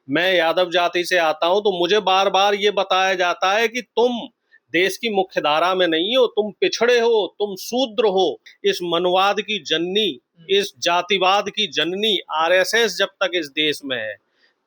मैं यादव जाति से आता हूं, तो मुझे बार बार ये बताया जाता है कि तुम देश की मुख्य धारा में नहीं हो, तुम पिछड़े हो, तुम शूद्र हो। इस मनवाद की जननी, इस जातिवाद की जननी आरएसएस जब तक इस देश में है,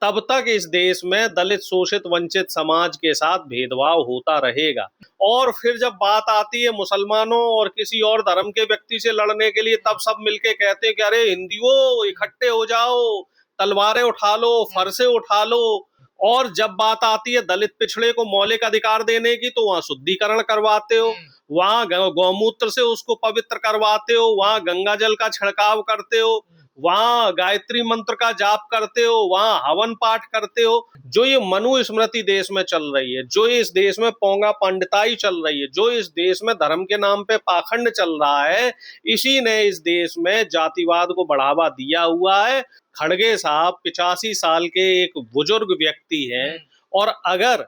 तब तक इस देश में दलित, शोषित, वंचित समाज के साथ भेदभाव होता रहेगा। और फिर जब बात आती है मुसलमानों और किसी और धर्म के व्यक्ति से लड़ने के लिए, तब सब मिलके कहते हैं कि अरे हिंदुओं इकट्ठे हो जाओ, तलवारें उठा लो, फरसे उठा लो। और जब बात आती है दलित पिछड़े को मौलिक अधिकार देने की, तो वहां शुद्धिकरण करवाते हो, वहां गौमूत्र से उसको पवित्र करवाते हो, वहां गंगा जल का छिड़काव करते हो, वहां गायत्री मंत्र का जाप करते हो, वहां हवन पाठ करते हो। जो ये मनुस्मृति देश में चल रही है, जो इस देश में पोंगा पंडिताई चल रही है, जो इस देश में धर्म के नाम पे पाखंड चल रहा है, इसी ने इस देश में जातिवाद को बढ़ावा दिया हुआ है। खड़गे साहब 85 साल के एक बुजुर्ग व्यक्ति हैं, और अगर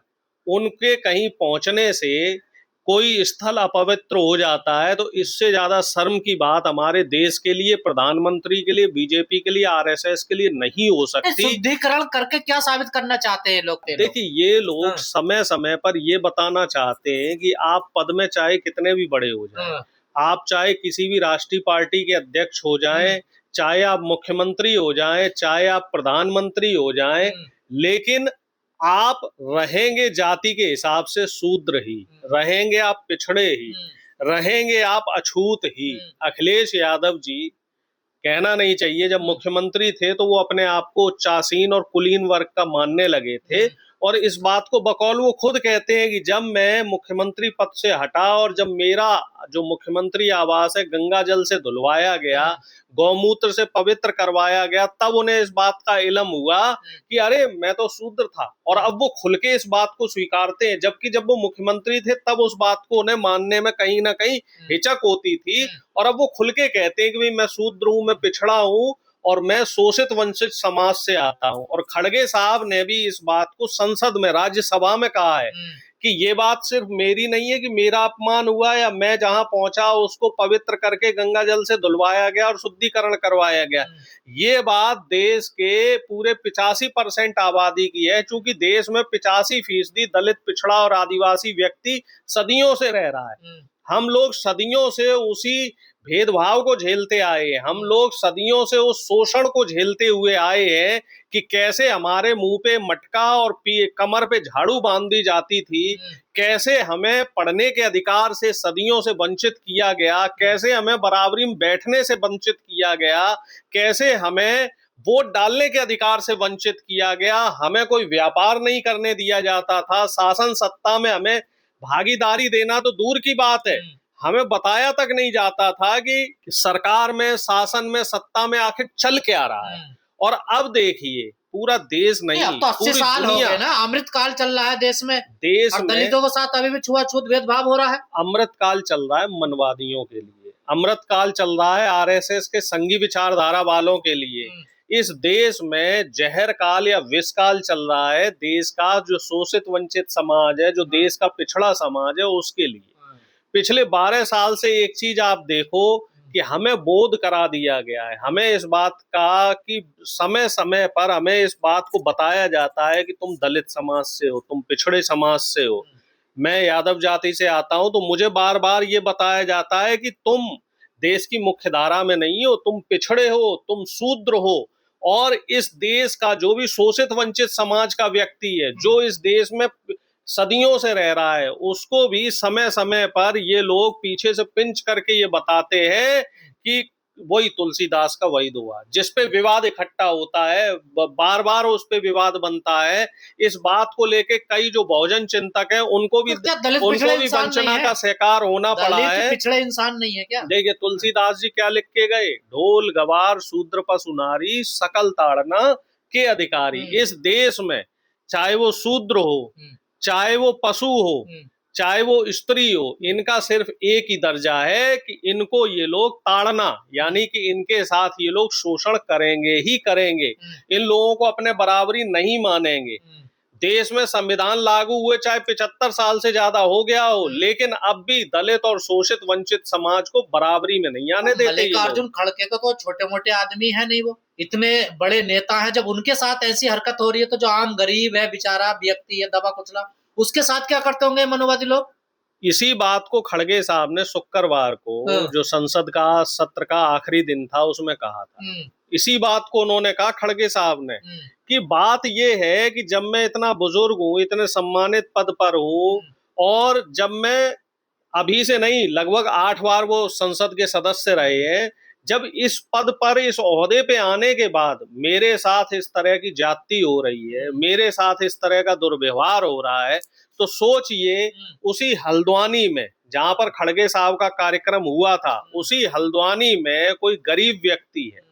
उनके कहीं पहुंचने से कोई स्थल अपवित्र हो जाता है, तो इससे ज्यादा शर्म की बात हमारे देश के लिए, प्रधानमंत्री के लिए, बीजेपी के लिए, आरएसएस के लिए नहीं हो सकती। शुद्धिकरण करके क्या साबित करना चाहते हैं लोग? देखिए, ये लोग समय समय पर ये बताना चाहते हैं कि आप पद में चाहे कितने भी बड़े हो जाएं, आप चाहे किसी भी राष्ट्रीय पार्टी के अध्यक्ष हो जाएं, चाहे आप मुख्यमंत्री हो जाएं, चाहे आप प्रधानमंत्री हो जाएं, लेकिन आप रहेंगे जाति के हिसाब से शूद्र ही, रहेंगे आप पिछड़े ही, रहेंगे आप अछूत ही। अखिलेश यादव जी, कहना नहीं चाहिए, जब मुख्यमंत्री थे तो वो अपने आप को उच्चासीन और कुलीन वर्ग का मानने लगे थे, और इस बात को बकौल वो खुद कहते हैं कि जब मैं मुख्यमंत्री पद से हटा और जब मेरा जो मुख्यमंत्री आवास है गंगा जल से धुलवाया गया, गौमूत्र से पवित्र करवाया गया, तब उन्हें इस बात का इल्म हुआ कि अरे मैं तो शूद्र था। और अब वो खुल के इस बात को स्वीकारते हैं, जबकि जब वो मुख्यमंत्री थे तब उस बात को उन्हें मानने में कहीं ना कहीं हिचक होती थी, और अब वो खुल के कहते हैं कि भाई मैं शूद्र हूं, मैं पिछड़ा हूं, और मैं शोषित वंचित समाज से आता हूं। और खड़गे साहब ने भी इस बात को संसद में, राज्यसभा में कहा है कि ये बात सिर्फ मेरी नहीं है कि मेरा अपमान हुआ या मैं जहां पहुंचा उसको पवित्र करके गंगा जल से धुलवाया गया और शुद्धिकरण करवाया गया। ये बात देश के पूरे 85% आबादी की है, क्योंकि देश में 85% दलित, पिछड़ा और आदिवासी व्यक्ति सदियों से रह रहा है। हम लोग सदियों से उसी भेदभाव को झेलते आए हैं, हम लोग सदियों से उस शोषण को झेलते हुए आए हैं कि कैसे हमारे मुंह पे मटका और कमर पे झाड़ू बांध दी जाती थी, कैसे हमें पढ़ने के अधिकार से सदियों से वंचित किया गया, कैसे हमें बराबरी में बैठने से वंचित किया गया, कैसे हमें वोट डालने के अधिकार से वंचित किया गया, हमें कोई व्यापार नहीं करने दिया जाता था, शासन सत्ता में हमें भागीदारी देना तो दूर की बात है, हमें बताया तक नहीं जाता था कि सरकार में, शासन में, सत्ता में आखिर चल क्या रहा है। और अब देखिए, पूरा देश नहीं, अब तो 80 साल हो गए ना, अमृतकाल चल रहा है देश में, और दलितों के साथ अभी भी छुआछूत भेदभाव हो रहा है। अमृतकाल चल रहा है मनवादियों के लिए, अमृतकाल चल रहा है आरएसएस के संघी विचारधारा वालों के लिए। इस देश में जहर काल या विष काल चल रहा है देश का जो शोषित वंचित समाज है, जो देश का पिछड़ा समाज है, उसके लिए। पिछले 12 साल से एक चीज आप देखो कि हमें बोध करा दिया गया है, हमें इस बात का कि समय समय पर हमें इस बात को बताया जाता है कि तुम दलित समाज से हो, तुम पिछड़े समाज से हो। मैं यादव जाति से आता हूं, तो मुझे बार बार ये बताया जाता है कि तुम देश की मुख्य धारा में नहीं हो, तुम पिछड़े हो, तुम शूद्र हो। और इस देश का जो भी शोषित वंचित समाज का व्यक्ति है, जो इस देश में सदियों से रह रहा है, उसको भी समय समय पर ये लोग पीछे से पिंच करके ये बताते हैं कि वही तुलसीदास का वही दुआ, जिस पे विवाद इकट्ठा होता है, बार बार उस पे विवाद बनता है। इस बात को लेके कई जो बहुजन चिंतक हैं उनको भी वंचना का शिकार होना पड़ा है। पिछड़े इंसान नहीं है क्या? देखिए तुलसीदास जी क्या लिख के गए, ढोल गवार शूद्र पशु नारी सकल ताड़ना के अधिकारी। इस देश में चाहे वो शूद्र हो, चाहे वो पशु हो, चाहे वो स्त्री हो, इनका सिर्फ एक ही दर्जा है कि इनको ये लोग ताड़ना, यानी कि इनके साथ ये लोग शोषण करेंगे ही करेंगे, इन लोगों को अपने बराबरी नहीं मानेंगे। देश में संविधान लागू हुए चाहे 75 साल से ज्यादा हो गया हो, लेकिन अब भी दलित और शोषित वंचित समाज को बराबरी में नहीं आने देते। मल्लिकार्जुन खड़गे का तो छोटे मोटे आदमी है नहीं, वो इतने बड़े नेता हैं, जब उनके साथ ऐसी हरकत हो रही है तो जो आम गरीब है, बेचारा व्यक्ति है, दबा कुचला, उसके साथ क्या करते होंगे मनोवादी लोग। इसी बात को खड़गे साहब ने शुक्रवार को जो संसद का सत्र का आखिरी दिन था उसमें कहा था। इसी बात को उन्होंने कहा, खड़गे साहब ने, कि बात ये है कि जब मैं इतना बुजुर्ग हूं, इतने सम्मानित पद पर हूं, और जब मैं अभी से नहीं लगभग 8 बार वो संसद के सदस्य रहे हैं, जब इस पद पर, इस ओहदे पे आने के बाद मेरे साथ इस तरह की ज्यादती हो रही है, मेरे साथ इस तरह का दुर्व्यवहार हो रहा है, तो सोचिए उसी हल्द्वानी में जहां पर खड़गे साहब का कार्यक्रम हुआ था, उसी हल्द्वानी में कोई गरीब व्यक्ति है,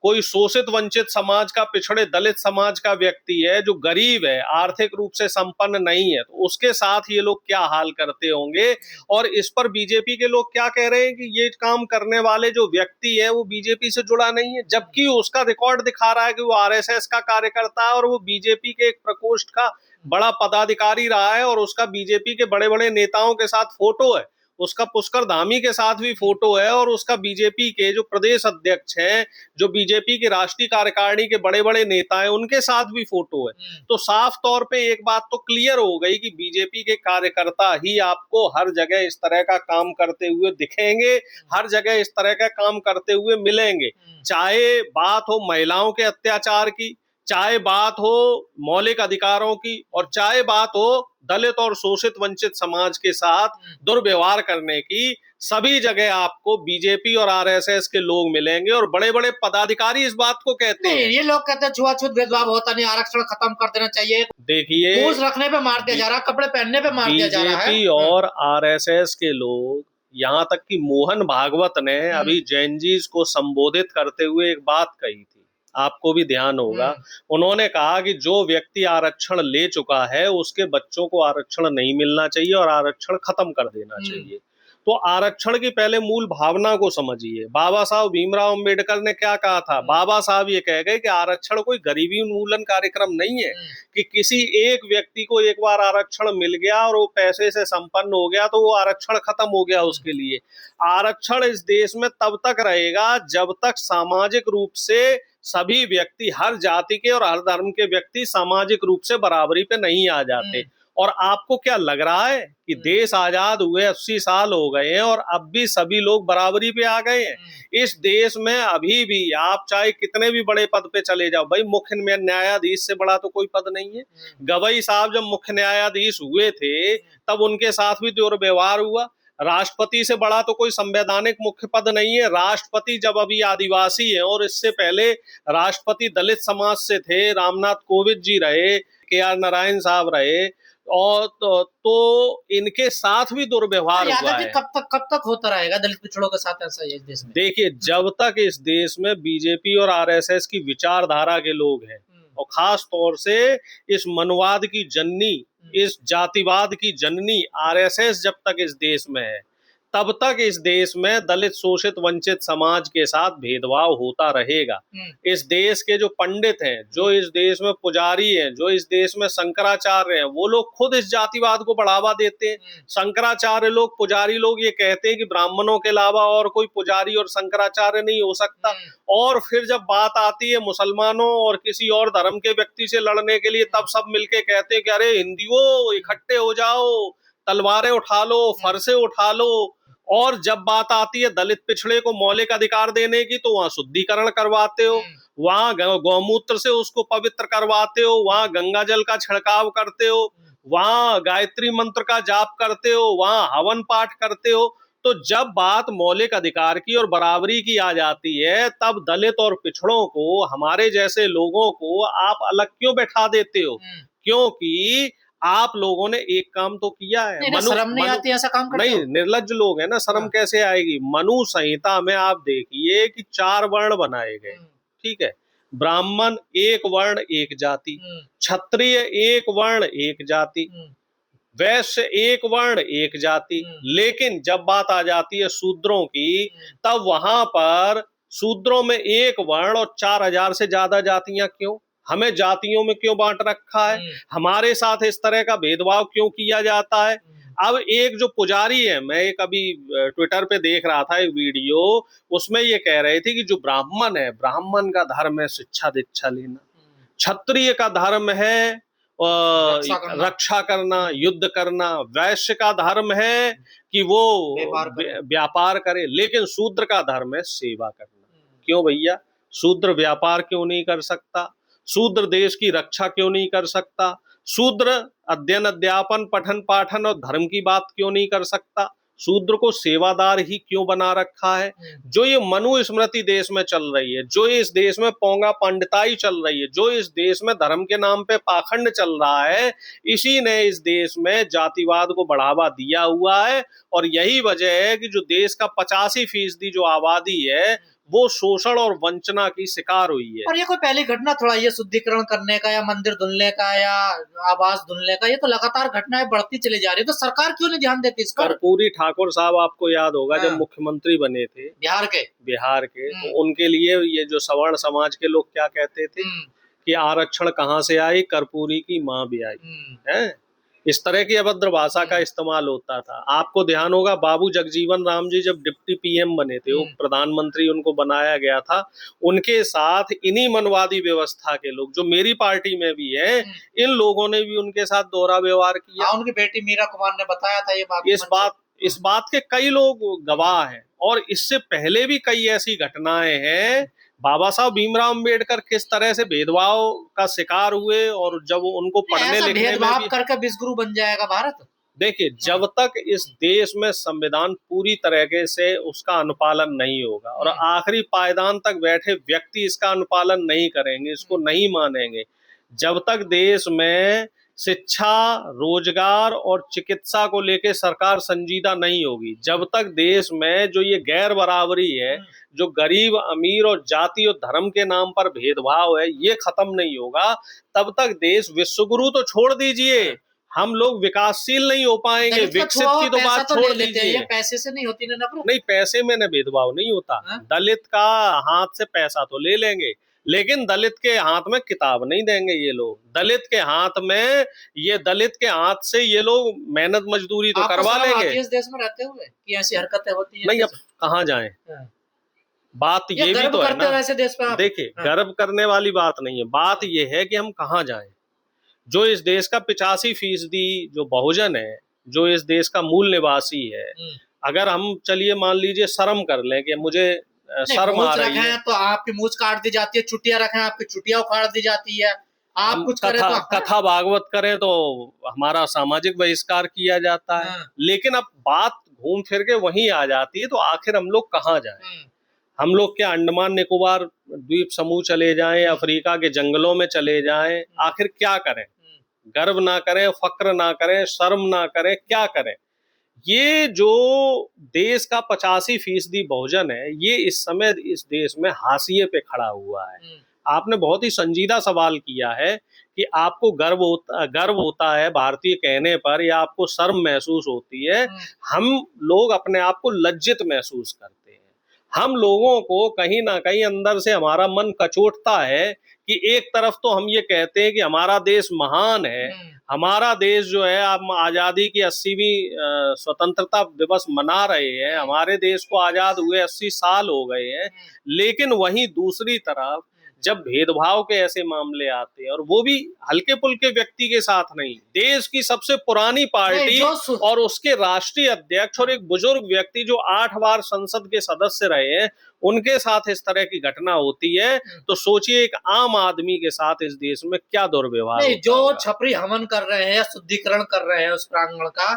कोई शोषित वंचित समाज का, पिछड़े दलित समाज का व्यक्ति है, जो गरीब है, आर्थिक रूप से संपन्न नहीं है, तो उसके साथ ये लोग क्या हाल करते होंगे। और इस पर बीजेपी के लोग क्या कह रहे हैं कि ये काम करने वाले जो व्यक्ति है वो बीजेपी से जुड़ा नहीं है, जबकि उसका रिकॉर्ड दिखा रहा है कि वो आरएसएस का कार्यकर्ता है और वो बीजेपी के एक प्रकोष्ठ का बड़ा पदाधिकारी रहा है, और उसका बीजेपी के बड़े बड़े नेताओं के साथ फोटो है, उसका पुष्कर धामी के साथ भी फोटो है, और उसका बीजेपी के जो प्रदेश अध्यक्ष हैं, जो बीजेपी के राष्ट्रीय कार्यकारिणी के बड़े बड़े नेता हैं, उनके साथ भी फोटो है। तो साफ तौर पे एक बात तो क्लियर हो गई कि बीजेपी के कार्यकर्ता ही आपको हर जगह इस तरह का काम करते हुए दिखेंगे, हर जगह इस तरह का काम करते हुए मिलेंगे। चाहे बात हो महिलाओं के अत्याचार की, चाहे बात हो मौलिक अधिकारों की, और चाहे बात हो दलित और शोषित वंचित समाज के साथ दुर्व्यवहार करने की, सभी जगह आपको बीजेपी और आरएसएस के लोग मिलेंगे, और बड़े बड़े पदाधिकारी इस बात को कहते हैं। ये लोग कहते हैं छुआछूत भेदभाव होता नहीं, आरक्षण खत्म कर देना चाहिए। देखिए, मूछ रखने पे मार दिया जा रहा है, कपड़े पहनने पे मार दिया जा रहा है। बीजेपी और आरएसएस के लोग, यहाँ तक कि मोहन भागवत ने अभी जैन जी को संबोधित करते हुए एक बात कही थी, आपको भी ध्यान होगा। उन्होंने कहा कि जो व्यक्ति आरक्षण ले चुका है उसके बच्चों को आरक्षण नहीं मिलना चाहिए और आरक्षण खत्म कर देना चाहिए। तो आरक्षण की पहले मूल भावना को समझिए। बाबा साहब भीमराव अंबेडकर ने क्या कहा था? बाबा साहब ये कह गए कि आरक्षण कोई गरीबी उन्मूलन कार्यक्रम नहीं है कि किसी एक व्यक्ति को एक बार आरक्षण मिल गया और वो पैसे से संपन्न हो गया तो वो आरक्षण खत्म हो गया उसके लिए। आरक्षण इस देश में तब तक रहेगा जब तक सामाजिक रूप से सभी व्यक्ति, हर जाति के और हर धर्म के व्यक्ति सामाजिक रूप से बराबरी पे नहीं आ जाते। और आपको क्या लग रहा है कि देश आजाद हुए 80 साल हो गए हैं और अब भी सभी लोग बराबरी पे आ गए हैं? इस देश में अभी भी आप चाहे कितने भी बड़े पद पे चले जाओ, भाई मुख्य न्यायाधीश से बड़ा तो कोई पद नहीं है। गवई साहब जब मुख्य न्यायाधीश हुए थे तब उनके साथ भी दुर्व्यवहार हुआ। राष्ट्रपति से बड़ा तो कोई संवैधानिक मुख्य पद नहीं है। राष्ट्रपति जब अभी आदिवासी है, और इससे पहले राष्ट्रपति दलित समाज से थे, रामनाथ कोविंद जी रहे, के.आर. नारायण साहब रहे, और तो इनके साथ भी दुर्व्यवहार हुआ है। कब तक होता रहेगा दलित पिछड़ों के साथ ऐसा इस देश में? देखिए, जब तक इस देश में बीजेपी और आरएसएस की विचारधारा के लोग हैं, और खास तौर से इस मनवाद की जननी, इस जातिवाद की जननी आरएसएस जब तक इस देश में है, तब तक इस देश में दलित शोषित वंचित समाज के साथ भेदभाव होता रहेगा। इस देश के जो पंडित हैं, जो इस देश में पुजारी हैं, जो इस देश में शंकराचार्य हैं, वो लोग खुद इस जातिवाद को बढ़ावा देते हैं। शंकराचार्य लोग, पुजारी लोग ये कहते हैं कि ब्राह्मणों के अलावा और कोई पुजारी और शंकराचार्य नहीं हो सकता। और फिर जब बात आती है मुसलमानों और किसी और धर्म के व्यक्ति से लड़ने के लिए, तब सब मिलके कहते हैं कि अरे हिंदुओं इकट्ठे हो जाओ, तलवारें उठा लो, फरसे उठा लो। और जब बात आती है दलित पिछड़े को मौलिक अधिकार देने की, तो वहां शुद्धिकरण करवाते हो, वहां गौमूत्र से उसको पवित्र करवाते हो, वहां गंगा जल का छिड़काव करते हो, वहां गायत्री मंत्र का जाप करते हो, वहां हवन पाठ करते हो। तो जब बात मौलिक अधिकार की और बराबरी की आ जाती है, तब दलित और पिछड़ों को, हमारे जैसे लोगों को आप अलग क्यों बैठा देते हो? क्योंकि आप लोगों ने एक काम तो किया है। शर्म नहीं आती ऐसा काम करते? नहीं, निर्लज्ज लोग है ना, शर्म कैसे आएगी? मनु संहिता में आप देखिए कि 4 वर्ण बनाए गए, ठीक है? ब्राह्मण एक वर्ण एक जाति, क्षत्रिय एक वर्ण एक जाति, वैश्य एक वर्ण एक जाति। लेकिन जब बात आ जाती है शूद्रों की, तब वहां पर शूद्रों में एक वर्ण और 4000 से ज्यादा जातियां क्यों? हमें जातियों में क्यों बांट रखा है, हमारे साथ इस तरह का भेदभाव क्यों किया जाता है। अब एक जो पुजारी है, मैं एक अभी ट्विटर पे देख रहा था एक वीडियो, उसमें ये कह रहे थे कि जो ब्राह्मण है, ब्राह्मण का धर्म है शिक्षा दीक्षा लेना, क्षत्रिय का धर्म है रक्षा करना, युद्ध करना, वैश्य का धर्म है कि वो व्यापार करे, लेकिन शूद्र का धर्म है सेवा करना। क्यों भैया, शूद्र व्यापार क्यों नहीं कर सकता, शूद्र देश की रक्षा क्यों नहीं कर सकता, शूद्र अध्ययन अध्यापन पठन पाठन और धर्म की बात क्यों नहीं कर सकता, शूद्र को सेवादार ही क्यों बना रखा है। जो ये मनुस्मृति देश में चल रही है, जो इस देश में पोंगा पंडिताई चल रही है, जो इस देश में धर्म के नाम पे पाखंड चल रहा है, इसी ने इस देश में जातिवाद को बढ़ावा दिया हुआ है। और यही वजह है कि जो देश का 85% जो आबादी है वो शोषण और वंचना की शिकार हुई है। और ये कोई पहली घटना थोड़ा, ये शुद्धिकरण करने का या मंदिर धुलने का या आवास धुलने का, ये तो लगातार घटनाएं बढ़ती चली जा रही है। तो सरकार क्यों नहीं ध्यान देती इस पर? कर्पूरी ठाकुर साहब, आपको याद होगा जब मुख्यमंत्री बने थे बिहार के तो उनके लिए ये जो सवर्ण समाज के लोग क्या कहते थे कि आरक्षण कहाँ से आई, कर्पूरी की माँ भी आई है। इस तरह की अभद्र भाषा का इस्तेमाल होता था। आपको ध्यान होगा बाबू जगजीवन राम जी जब डिप्टी पीएम बने थे, वो प्रधानमंत्री उनको बनाया गया था, उनके साथ इन्हीं मनवादी व्यवस्था के लोग जो मेरी पार्टी में भी है, इन लोगों ने भी उनके साथ दोहरा व्यवहार किया। उनकी बेटी मीरा कुमार ने बताया था ये बात। इस बात के कई लोग गवाह हैं। और इससे पहले भी कई ऐसी घटनाएं हैं। बाबा साहब भीमराव अंबेडकर किस तरह से भेदभाव का शिकार हुए, और जब उनको पढ़ने लिखने में भेदभाव करके विश्वगुरु बन जाएगा भारत। देखिए, जब तक इस देश में संविधान पूरी तरीके से उसका अनुपालन नहीं होगा और आखिरी पायदान तक बैठे व्यक्ति इसका अनुपालन नहीं करेंगे, इसको नहीं मानेंगे, जब तक देश में शिक्षा, रोजगार और चिकित्सा को लेकर सरकार संजीदा नहीं होगी, जब तक देश में जो ये गैर बराबरी है, जो गरीब अमीर और जाति और धर्म के नाम पर भेदभाव है, ये खत्म नहीं होगा, तब तक देश विश्वगुरु तो छोड़ दीजिए, हम लोग विकासशील नहीं हो पाएंगे। विकसित की तो बात छोड़ दीजिए, ये पैसे से नहीं होती ना नफरत। नहीं, पैसे में न भेदभाव नहीं होता। दलित का हाथ से पैसा तो ले लेंगे, लेकिन दलित के हाथ में किताब नहीं देंगे ये लोग। दलित के हाथ से ये लोग मेहनत मजदूरी तो करवा लेंगे। इस देश में रहते हुए कि ऐसी हरकतें होती हैं? नहीं, अब कहाँ जाएं? बात ये भी तो है ना। वैसे देश पे देखिए, गर्व करने वाली बात नहीं है, बात ये है कि हम कहाँ जाएं। जो इस देश का 85% जो बहुजन है, जो इस देश का मूल निवासी है, अगर हम चलिए मान लीजिए शर्म कर लें कि मुझे शर्म आ रही है, तो आपकी मूछ काट दी जाती है, चुटिया रखें आपकी चुटिया उखाड़ दी जाती है, आप कुछ करें तो कथा भागवत करें तो हमारा सामाजिक बहिष्कार किया जाता है। लेकिन अब बात घूम फिर के वहीं आ जाती है, तो आखिर हम लोग कहाँ जाएं? हम लोग क्या अंडमान निकोबार द्वीप समूह चले जाएं, अफ्रीका के जंगलों में चले जाएं? आखिर क्या करें? गर्व ना करें, फक्र ना करें, शर्म ना करें, क्या करें? ये जो देश का 85% बहुजन है, ये इस समय इस देश में हाशिए पे खड़ा हुआ है। आपने बहुत ही संजीदा सवाल किया है कि आपको गर्व होता है भारतीय कहने पर, या आपको शर्म महसूस होती है। हम लोग अपने आप को लज्जित महसूस करते हैं। हम लोगों को कहीं ना कहीं अंदर से हमारा मन कचोटता है कि एक तरफ तो हम ये कहते हैं कि हमारा देश महान है, हमारा देश जो है, हम आज़ादी की 80वीं स्वतंत्रता दिवस मना रहे हैं, हमारे देश को आज़ाद हुए 80 साल हो गए हैं, लेकिन वहीं दूसरी तरफ जब भेदभाव के ऐसे मामले आते हैं, और वो भी हल्के पुल्के व्यक्ति के साथ नहीं, देश की सबसे पुरानी पार्टी और उसके राष्ट्रीय अध्यक्ष और एक बुजुर्ग व्यक्ति जो 8 बार संसद के सदस्य रहे हैं, उनके साथ इस तरह की घटना होती है, तो सोचिए एक आम आदमी के साथ इस देश में क्या दुर्व्यवहार होता है। जो छपरी हवन कर रहे हैं या शुद्धिकरण कर रहे हैं उस प्रांगण का,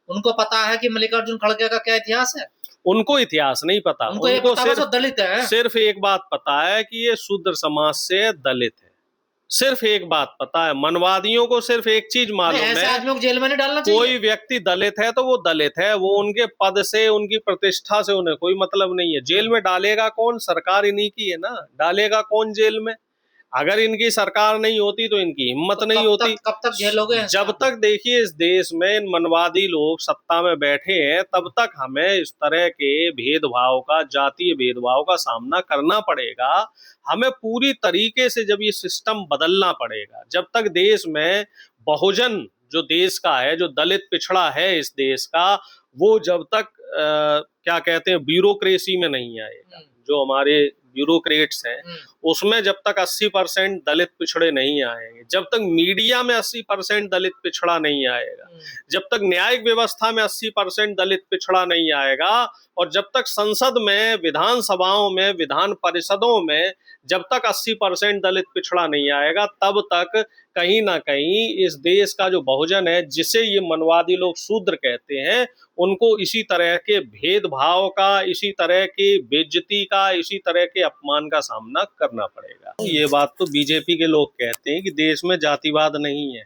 उनको पता है कि मल्लिकार्जुन खड़गे का क्या इतिहास है? उनको इतिहास नहीं पता, उनको दलित है। सिर्फ एक बात पता है कि ये शूद्र समाज से दलित है, सिर्फ एक बात पता है। मनवादियों को सिर्फ एक चीज मालूम है, आदमी को जेल में नहीं डालना चाहिए। कोई व्यक्ति दलित है तो वो दलित है, वो उनके पद से, उनकी प्रतिष्ठा से उन्हें कोई मतलब नहीं है। जेल में डालेगा कौन? सरकार इन्हीं की है ना, डालेगा कौन जेल में? अगर इनकी सरकार नहीं होती तो इनकी हिम्मत नहीं होती। कब तक झेलोगे? जब तक देखिए इस देश में इन मनवादी लोग सत्ता में बैठे हैं तब तक हमें इस तरह के भेदभाव का, जातीय भेदभाव का सामना करना पड़ेगा। हमें पूरी तरीके से जब ये सिस्टम बदलना पड़ेगा। जब तक देश में बहुजन जो देश का है, जो दलित पिछड़ा है इस देश का, वो जब तक क्या कहते हैं ब्यूरोक्रेसी में नहीं आएगा, जो हमारे ब्यूरोक्रेट्स हैं उसमें जब तक 80% दलित पिछड़े नहीं आएंगे, जब तक मीडिया में 80% दलित पिछड़ा नहीं आएगा, जब तक न्यायिक व्यवस्था में 80% दलित पिछड़ा नहीं आएगा, और जब तक संसद में, विधानसभाओं में, विधान परिषदों में जब तक 80% दलित पिछड़ा नहीं आएगा, तब तक कहीं ना कहीं इस देश का जो बहुजन है, जिसे ये मनवादी लोग शूद्र कहते हैं, उनको इसी तरह के भेदभाव का, इसी तरह की बेइज्जती का, इसी तरह के अपमान का सामना करना पड़ेगा। ये बात तो बीजेपी के लोग कहते हैं कि देश में जातिवाद नहीं है,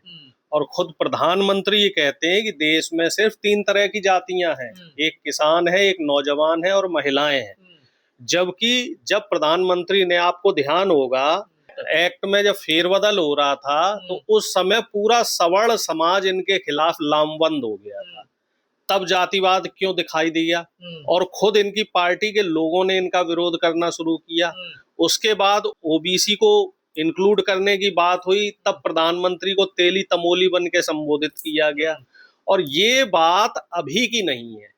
और खुद प्रधानमंत्री ये कहते हैं कि देश में सिर्फ 3 तरह की जातियां हैं, एक किसान है, एक नौजवान है और महिलाएं हैं। जबकि जब प्रधानमंत्री ने, आपको ध्यान होगा, एक्ट में जब फेरबदल हो रहा था तो उस समय पूरा सवर्ण समाज इनके खिलाफ लामबंद हो गया था। तब जातिवाद क्यों दिखाई दिया? और खुद इनकी पार्टी के लोगों ने इनका विरोध करना शुरू किया। उसके बाद ओबीसी को इंक्लूड करने की बात हुई, तब प्रधानमंत्री को तेली तमोली बन के संबोधित किया गया। और ये बात अभी की नहीं है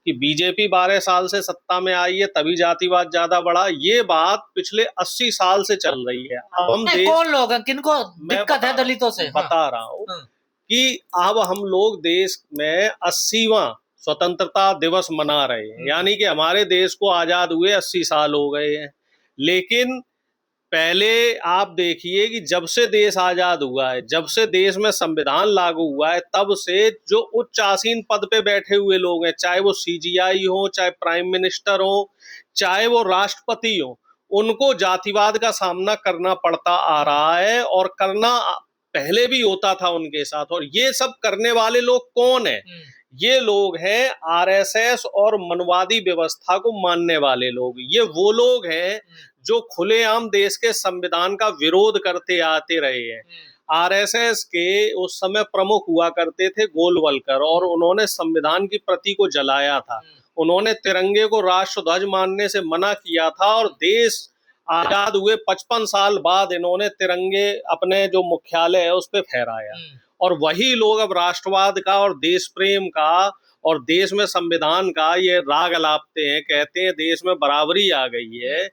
कि बीजेपी 12 साल से सत्ता में आई है तभी जातिवाद ज्यादा बढ़ा। ये बात पिछले 80 साल से चल रही है। अब हम कौन लोग हैं, किनको दिक्कत है दलितों से? बता रहा हूँ कि अब हम लोग देश में 80वां स्वतंत्रता दिवस मना रहे हैं, यानी कि हमारे देश को आजाद हुए 80 साल हो गए हैं। लेकिन पहले आप देखिए कि जब से देश आजाद हुआ है, जब से देश में संविधान लागू हुआ है, तब से जो उच्च आसीन पद पे बैठे हुए लोग हैं, चाहे वो सीजीआई हो, चाहे प्राइम मिनिस्टर हो, चाहे वो राष्ट्रपति हो, उनको जातिवाद का सामना करना पड़ता आ रहा है, और करना पहले भी होता था उनके साथ। और ये सब करने वाले लोग कौन है? ये लोग हैं आरएसएस और मनवादी व्यवस्था को मानने वाले लोग। ये वो लोग हैं जो खुलेआम देश के संविधान का विरोध करते आते रहे हैं। आरएसएस के उस समय प्रमुख हुआ करते थे गोलवलकर, और उन्होंने संविधान की प्रति को जलाया था। उन्होंने तिरंगे को राष्ट्रध्वज मानने से मना किया था, और देश आजाद हुए 55 साल बाद इन्होंने तिरंगे अपने जो मुख्यालय है उस पे फहराया। और वही लोग अब राष्ट्रवाद का और देश प्रेम का और देश में संविधान का ये राग अलापते हैं, कहते हैं देश में बराबरी आ गई है।